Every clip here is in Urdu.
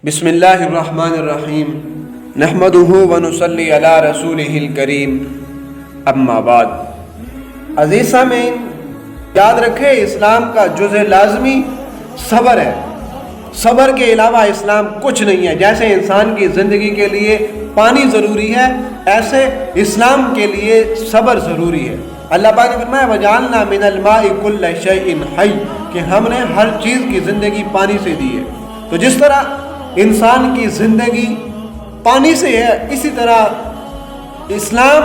بسم اللہ الرحمن الرحیم نحمدہ ونصلی علی رسولہ الکریم اما بعد۔ عزیز سامعین، یاد رکھیں اسلام کا جزء لازمی صبر ہے۔ صبر کے علاوہ اسلام کچھ نہیں ہے۔ جیسے انسان کی زندگی کے لیے پانی ضروری ہے، ایسے اسلام کے لیے صبر ضروری ہے۔ اللہ پاک نے فرمایا وَجَعَلْنَا مِنَ الْمَاءِ كُلَّ شَيْءٍ حَيٍّ کہ ہم نے ہر چیز کی زندگی پانی سے دی ہے۔ تو جس طرح انسان کی زندگی پانی سے ہے، اسی طرح اسلام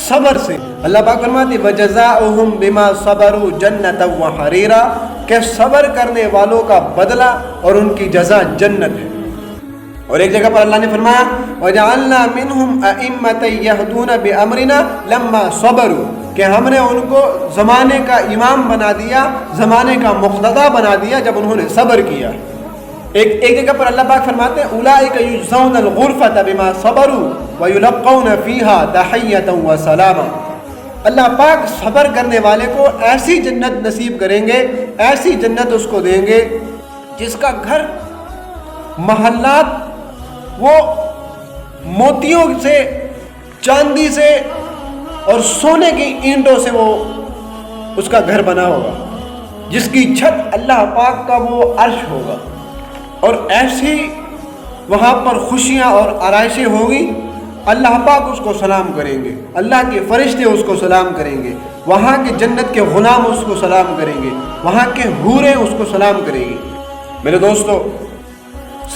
صبر سے۔ اللہ پاک فرماتے وَجَزَاؤُهُمْ بِمَا صَبَرُوا جَنَّةً وَحَرِيرًا کہ صبر کرنے والوں کا بدلہ اور ان کی جزا جنت ہے۔ اور ایک جگہ پر اللہ نے فرمایا وَجَعَلْنَا مِنْهُمْ أَئِمَّةً يَهْدُونَ بِأَمْرِنَا لَمَّا صَبَرُوا کہ ہم نے ان کو زمانے کا امام بنا دیا، زمانے کا مقتدا بنا دیا جب انہوں نے صبر کیا۔ ایک جگہ پر اللہ پاک فرماتے ہیں اولئک یجزون الغرفۃ بما صبروا ویلقون فیہا تحیۃ وسلاما۔ اللہ پاک صبر کرنے والے کو ایسی جنت نصیب کریں گے، ایسی جنت اس کو دیں گے جس کا گھر محلات وہ موتیوں سے، چاندی سے اور سونے کی اینٹوں سے وہ اس کا گھر بنا ہوگا، جس کی چھت اللہ پاک کا وہ عرش ہوگا، اور ایسی وہاں پر خوشیاں اور آرائشیں ہوگی۔ اللہ پاک اس کو سلام کریں گے، اللہ کے فرشتے اس کو سلام کریں گے، وہاں کے جنت کے غلام اس کو سلام کریں گے، وہاں کے حوریں اس کو سلام کریں گی۔ میرے دوستو،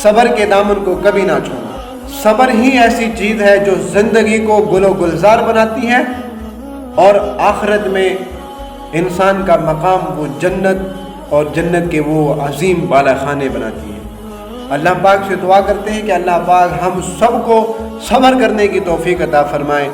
صبر کے دامن کو کبھی نہ چھوڑو۔ صبر ہی ایسی چیز ہے جو زندگی کو گل و گلزار بناتی ہے اور آخرت میں انسان کا مقام وہ جنت اور جنت کے وہ عظیم بالا خانے بناتی ہے۔ اللہ پاک سے دعا کرتے ہیں کہ اللہ پاک ہم سب کو صبر کرنے کی توفیق عطا فرمائے۔